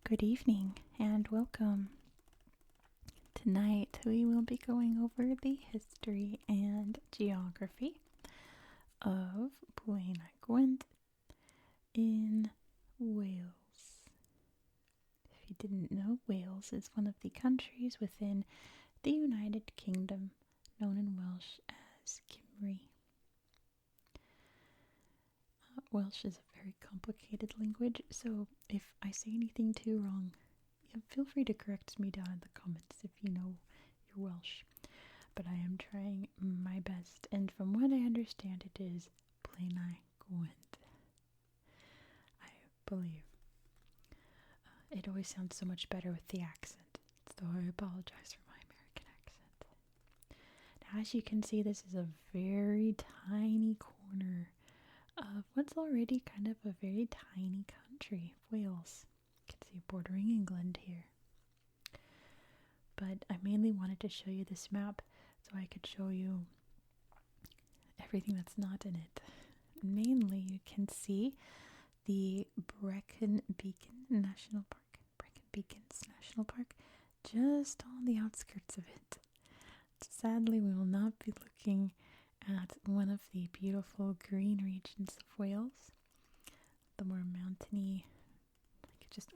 Good evening and welcome. Tonight we will be going over the history and geography of Blaenau Gwent in Wales. If you didn't know, Wales is one of the countries within the United Kingdom, known in Welsh as Cymru. Welsh is a very complicated language, so if I say anything too wrong, feel free to correct me down in the comments if you know your Welsh. But I am trying my best, and from what I understand, it is Blaenau Gwent. I believe. It always sounds so much better with the accent, so I apologize for my American accent. Now, as you can see, this is a very tiny corner of what's already kind of a very tiny country, Wales. You can see bordering England here. But I mainly wanted to show you this map so I could show you everything that's not in it. Mainly, you can see the Brecon Beacons National Park, just on the outskirts of it. Sadly, we will not be looking at one of the beautiful green regions of Wales, the more mountainy,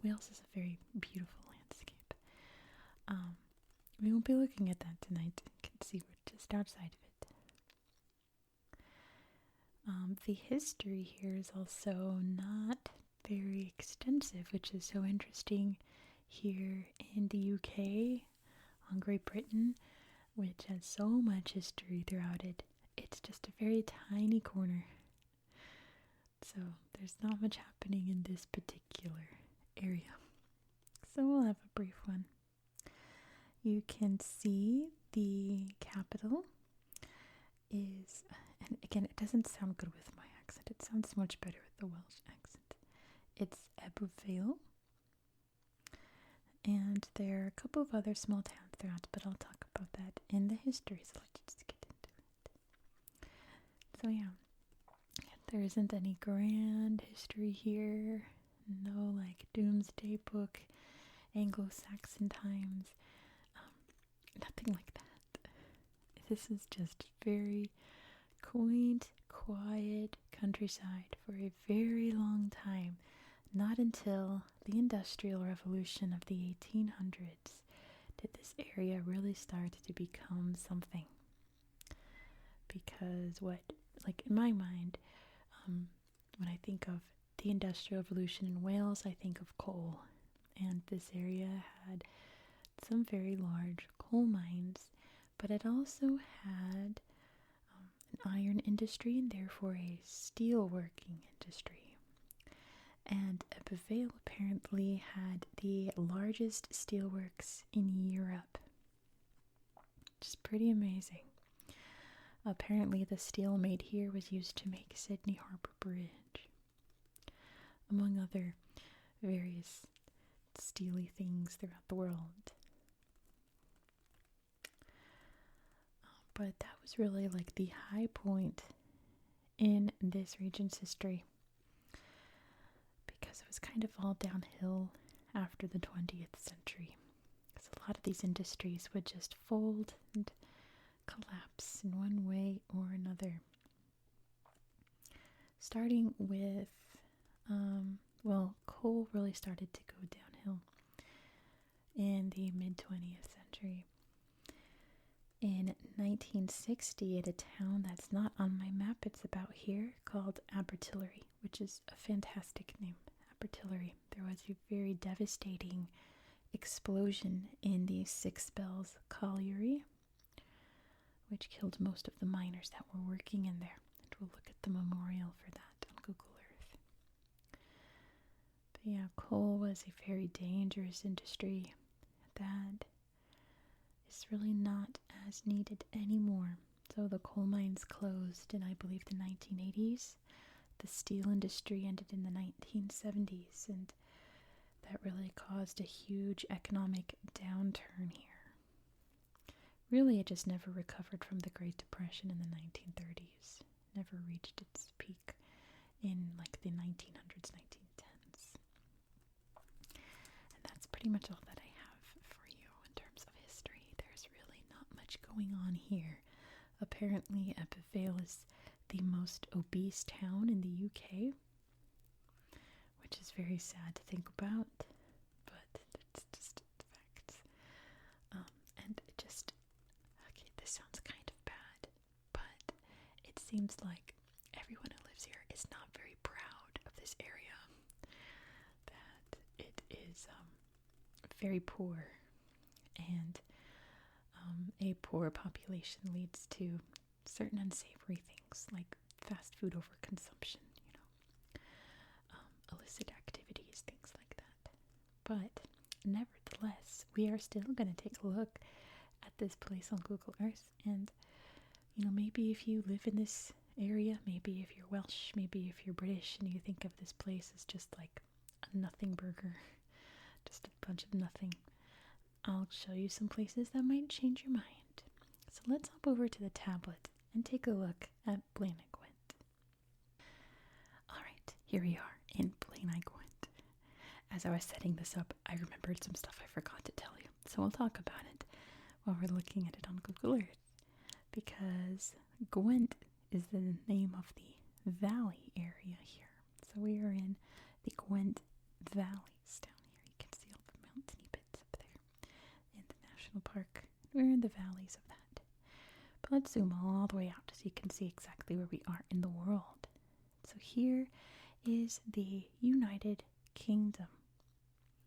Wales is a very beautiful landscape. We won't be looking at that tonight. You can see we're just outside of it. The history here is also not very extensive, which is so interesting here in the UK, on Great Britain, which has so much history throughout it. It's just a very tiny corner. So there's not much happening in this particular area. So we'll have a brief one. You can see the capital is, and again, it doesn't sound good with my accent. It sounds much better with the Welsh accent. It's Ebbw Vale. And there are a couple of other small towns throughout, but I'll talk about that in the history, so let's just get into it. So yeah, there isn't any grand history here, no like doomsday book, Anglo-Saxon times, nothing like that. This is just very quaint, quiet countryside for a very long time. Not until the Industrial Revolution of the 1800s did this area really start to become something. Because in my mind, when I think of the Industrial Revolution in Wales, I think of coal. And this area had some very large coal mines, but it also had an iron industry and therefore a steel working industry. And Ebbw Vale apparently had the largest steelworks in Europe, which is pretty amazing. Apparently the steel made here was used to make Sydney Harbour Bridge, among other various steely things throughout the world. But that was really like the high point in this region's history, because it was kind of all downhill after the 20th century. Because a lot of these industries would just fold and collapse in one way or another. Starting with, coal really started to go downhill in the mid-20th century. In 1960, at a town that's not on my map, it's about here, called Abertillery, which is a fantastic name, Abertillery. There was a very devastating explosion in the Six Bells colliery, which killed most of the miners that were working in there. And we'll look at the memorial for that on Google Earth. But yeah, coal was a very dangerous industry that is really not as needed anymore. So the coal mines closed in, I believe, the 1980s. The steel industry ended in the 1970s, and that really caused a huge economic downturn here. Really, it just never recovered from the Great Depression in the 1930s. Never reached its peak in like the 1900s, 1910s. And pretty much all that I have for you in terms of history. There's really not much going on here. Apparently, Ebbw Vale is the most obese town in the UK, which is very sad to think about, but it's just facts. And it just, okay, this sounds kind of bad, but it seems like everyone who lives here is not very proud of this area, that it is very poor, and a poor population leads to certain unsavory things like fast food overconsumption, illicit activities, things like that. But nevertheless, we are still going to take a look at this place on Google Earth, and maybe if you live in this area, maybe if you're Welsh, maybe if you're British and you think of this place as just like a nothing burger, just a bunch of nothing, I'll show you some places that might change your mind. So let's hop over to the tablet and take a look at Blaenau Gwent. Alright, here we are in Blaenau Gwent. As I was setting this up, I remembered some stuff I forgot to tell you, so we'll talk about it while we're looking at it on Google Earth, because Gwent is the name of the valley area here. So we are in the Gwent valleys down here. You can see all the mountainy bits up there in the national park. We're in the valleys of that. But let's zoom all the way out so you can see exactly where we are in the world. So here is the United Kingdom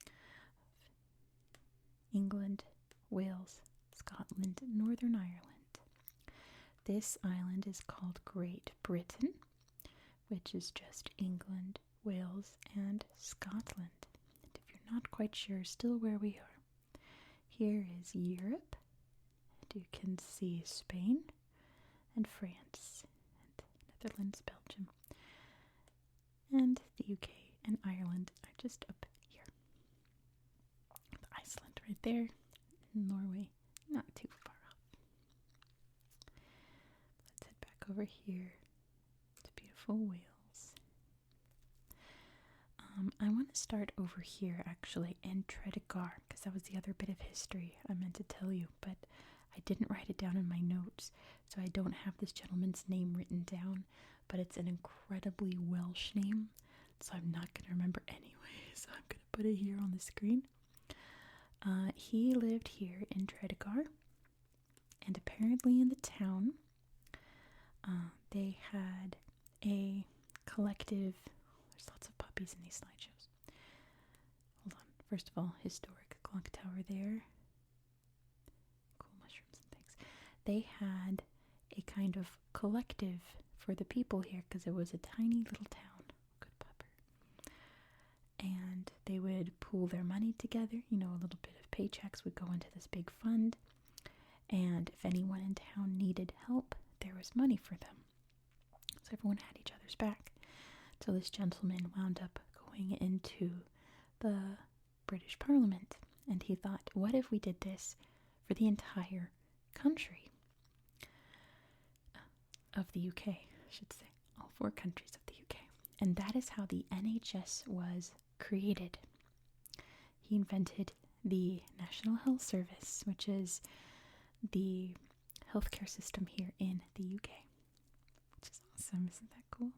of England, Wales, Scotland, Northern Ireland. This island is called Great Britain, which is just England, Wales, and Scotland. And if you're not quite sure still where we are, here is Europe. And you can see Spain and France and Netherlands, Belgium, and the UK and Ireland are just up here. Iceland right there, Norway not too far off. Let's head back over here to beautiful Wales. I want to start over here actually in Tredegar, because that was the other bit of history I meant to tell you, but I didn't write it down in my notes, so I don't have this gentleman's name written down, but it's an incredibly Welsh name, so I'm not going to remember anyway, so I'm going to put it here on the screen. He lived here in Tredegar, and apparently in the town, they had a collective. There's lots of puppies in these slideshows. Hold on. First of all, historic clock tower there. Cool mushrooms and things. They had a kind of collective for the people here because it was a tiny little town. Good pupper. And they would pool their money together. A little bit of paychecks would go into this big fund. And if anyone in town needed help, there was money for them. So everyone had each other's back. So this gentleman wound up going into the British Parliament, and he thought, what if we did this for the entire country of the UK, I should say, all 4 countries of the UK. And that is how the NHS was created. He invented the National Health Service, which is the healthcare system here in the UK, which is awesome. Isn't that cool?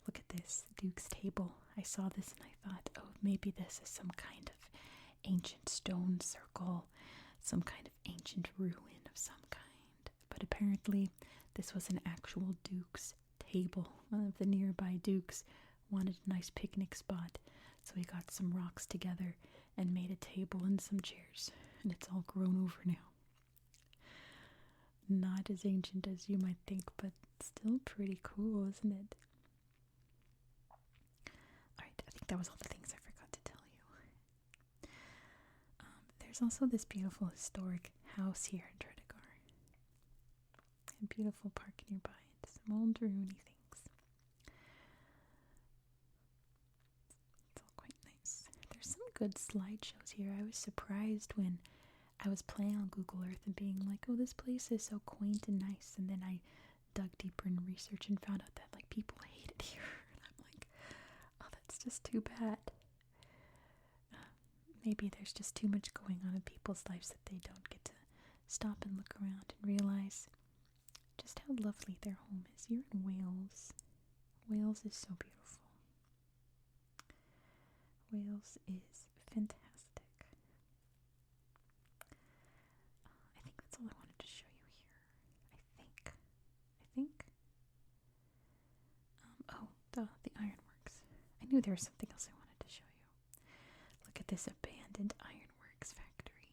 Look at this Duke's table. I saw this and I thought, oh, maybe this is some kind of ancient stone circle, some kind of ancient ruin of some kind. But apparently this was an actual Duke's table. One of the nearby Dukes wanted a nice picnic spot, so he got some rocks together and made a table and some chairs, and it's all grown over now. Not as ancient as you might think, but still pretty cool, isn't it? Alright, I think that was all the things I forgot to tell you. There's also this beautiful historic house here in Tredegar. A beautiful park nearby, and some old ruiny things. It's all quite nice. There's some good slideshows here. I was surprised when I was playing on Google Earth and being like, oh, this place is so quaint and nice. And then I dug deeper in research and found out that like people hate it here. And I'm like, oh, that's just too bad. maybe there's just too much going on in people's lives that they don't get to stop and look around and realize just how lovely their home is. You're in Wales. Wales is so beautiful. Wales is fantastic. I think that's all I wanted to show you here. I think. Oh, the ironworks. I knew there was something else I wanted to show you. Look at this abandoned ironworks factory.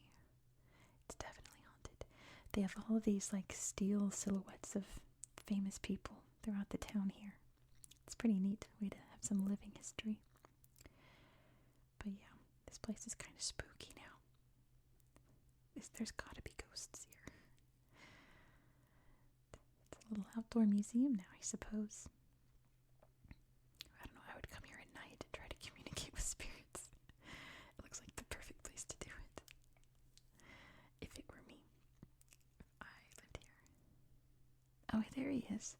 It's definitely haunted. They have all of these like steel silhouettes of famous people throughout the town here. It's a pretty neat way to have some living history. But yeah, this place is kind of spooky now. There's gotta be ghosts here. It's a little outdoor museum now, I suppose. I don't know, I would come here at night and try to communicate with spirits. It looks like the perfect place to do it. If it were me. If I lived here. Oh, there he is.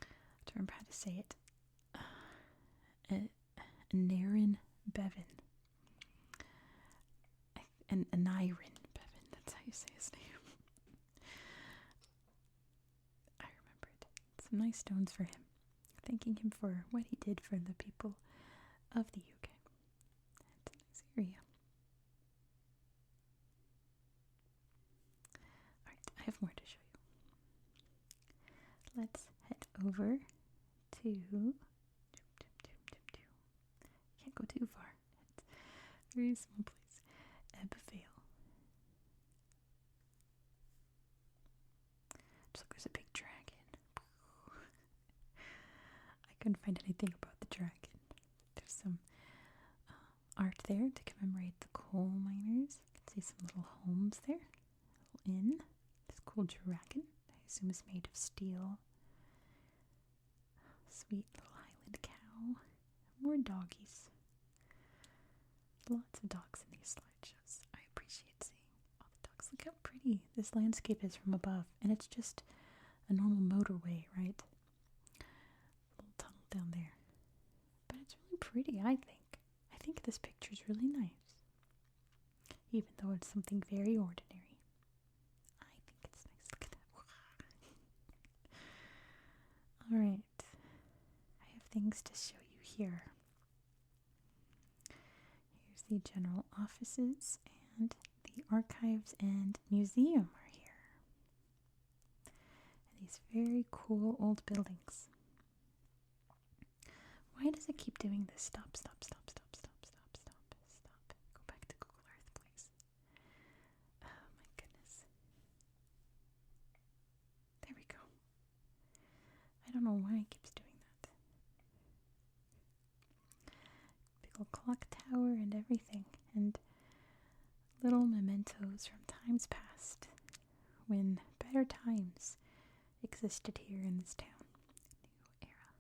I have to remember how to say it. Naren Bevan. And Naren Bevan, that's how you say his name. I remembered. Some nice stones for him. Thanking him for what he did for the people of the UK. It's a nice area. Alright, I have more to show you. Let's head over to... Can't go too far. It's a very small place. Ebbw Vale. Just look, there's a big dragon. I couldn't find anything about the dragon. There's some art there to commemorate the coal miners. You can see some little homes there. A little inn. This cool dragon, I assume is made of steel. Sweet little Highland cow. More doggies. Lots of dogs in these slideshows. I appreciate seeing all the dogs. Look how pretty this landscape is from above. And it's just a normal motorway, right? A little tunnel down there. But it's really pretty, I think. I think this picture is really nice. Even though it's something very ordinary. I think it's nice. Look at that. Alright. I have things to show you here. The general offices and the archives and museum are here. And these very cool old buildings. Why does it keep doing this? Stop. Go back to Google Earth, please. Oh my goodness. There we go. I don't know why it keeps doing that. Big old clock tower and everything, and little mementos from times past when better times existed here in this town. New era.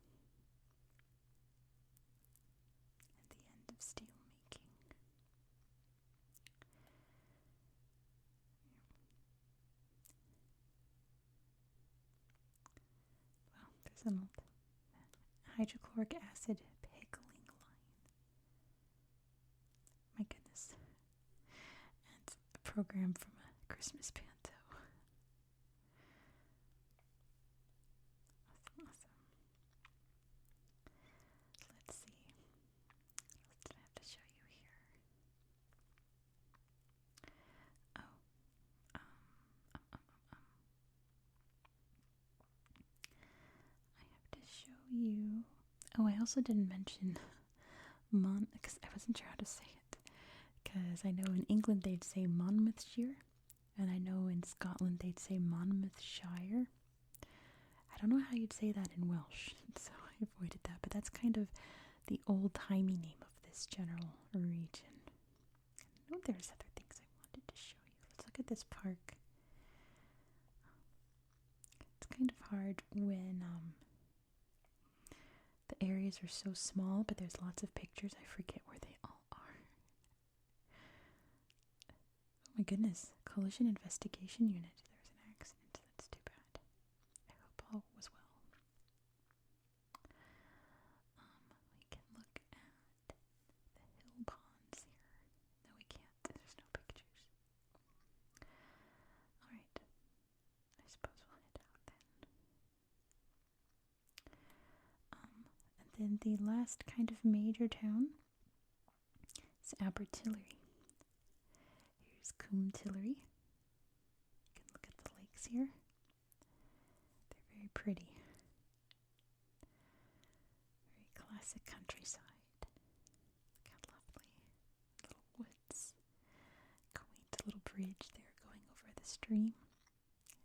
And the end of steel making. Well, there's an old hydrochloric acid pickling line. My goodness. And a program from a Christmas panto. Awesome. Let's see. What else did I have to show you here? Oh. I have to show you. Oh, I also didn't mention because I wasn't sure how to say it. Because I know in England they'd say Monmouthshire, and I know in Scotland they'd say Monmouthshire. I don't know how you'd say that in Welsh, so I avoided that. But that's kind of the old-timey name of this general region. I know there's other things I wanted to show you. Let's look at this park. It's kind of hard when the areas are so small, but there's lots of pictures. I forget where they all are. Oh my goodness. Collision Investigation Unit. There's an accident. That's too bad. I hope all was well. We can look at the hill ponds And the last kind of major town is Abertillery. Here's Coomtillery. You can look at the lakes here. They're very pretty. Very classic countryside. Look how lovely. Little woods. Quaint little bridge there going over the stream.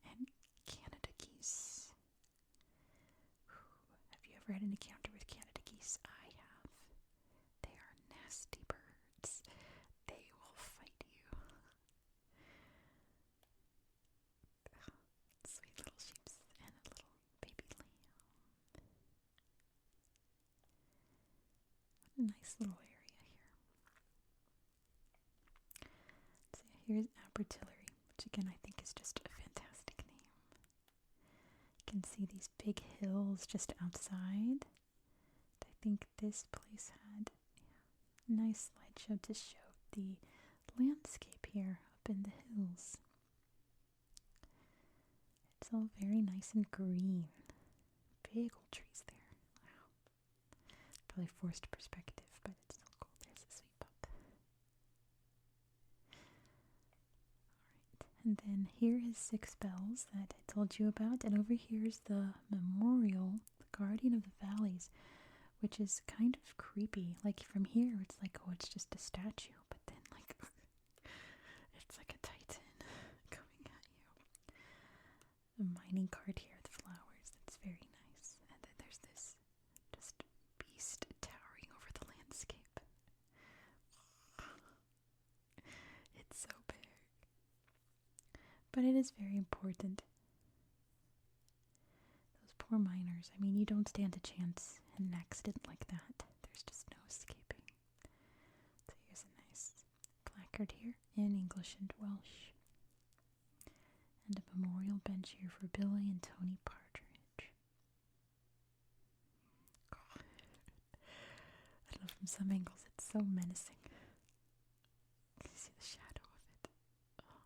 And Canada geese. Have you ever had an encounter with Canada geese? I have. They are nasty birds. They will fight you. Sweet little sheep and a little baby lamb. What a nice little area here. So here's Abertillery, which again I think is just a fantastic name. You can see these big hills just outside. I think this place had a nice slideshow to show the landscape here up in the hills. It's all very nice and green. Big old trees there. Wow. Probably forced perspective, but it's still cool. There's a sweep up. Alright, and then here is Six Bells that I told you about, and over here is the memorial, the Guardian of the Valleys, which is kind of creepy. Like from here, it's like, oh, it's just a statue, but then like, it's like a titan coming at you. A mining cart here with flowers, that's very nice. And then there's this just beast towering over the landscape. It's so big. But it is very important. Those poor miners, I mean, you don't stand a chance in an accident like that. There's just no escaping. So here's a nice placard here in English and Welsh. And a memorial bench here for Billy and Tony Partridge. God. I love from some angles, it's so menacing. Can you see the shadow of it? Oh.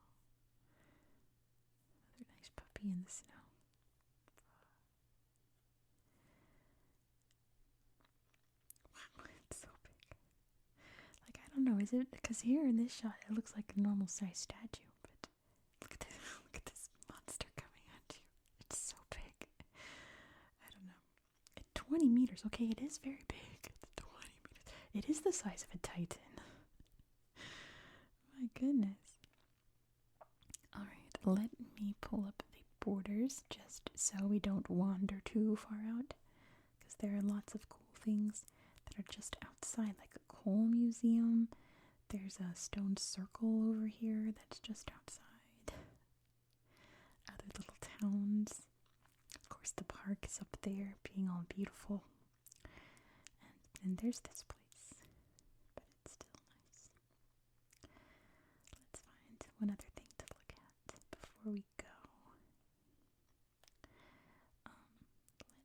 Another nice puppy in the snow. Wow, it's so big. Like, I don't know, is it, because here in this shot it looks like a normal sized statue. Look at this monster coming at you. It's so big. I don't know. 20 meters. Okay, it is very big. It's 20 meters. It is the size of a titan. My goodness. Alright, let me pull up the borders just so we don't wander too far out. Because there are lots of cool things that are just outside, like a coal museum. There's a stone circle over here that's just outside. Other little towns. Of course, the park is up there, being all beautiful. And then there's this place, but it's still nice. Let's find one other thing to look at before we go.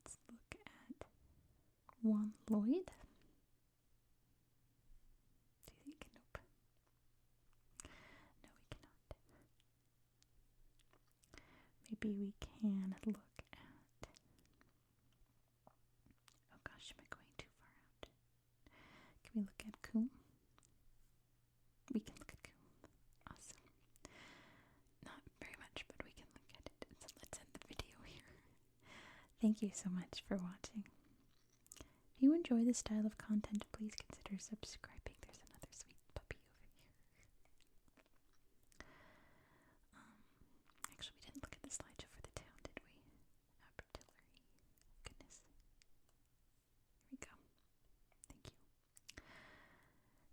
Let's look at One Lloyd. Do you think? Nope. No, we cannot. Maybe we can look at... Oh gosh, am I going too far out? Can we look at Coombe? We can look at Coombe. Awesome. Not very much, but we can look at it. So let's end the video here. Thank you so much for watching. If you enjoy this style of content, please consider subscribing. There's another sweet puppy over here. Actually, we didn't look at the slideshow for the town, did we? Abertillery. Goodness. Here we go. Thank you.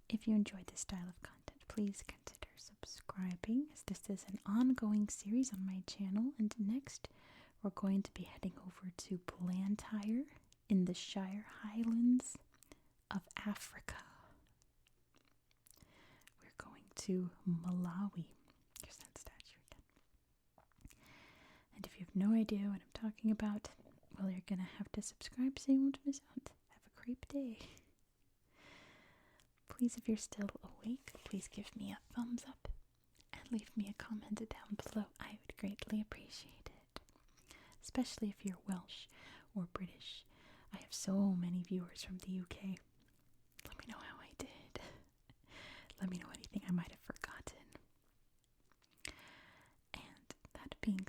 If you enjoyed this style of content, please consider subscribing, as this is an ongoing series on my channel. And next, we're going to be heading over to Blantyre in the Shire Highlands of Africa. We're going to Malawi. Here's that statue again. And if you have no idea what I'm talking about, well, you're going to have to subscribe so you won't miss out. Have a great day. Please, if you're still awake, please give me a thumbs up and leave me a comment down below. I would greatly appreciate it. Especially if you're Welsh or British. I have have so many viewers from the UK. Let me know how I did. Let me know anything I might have forgotten. And that being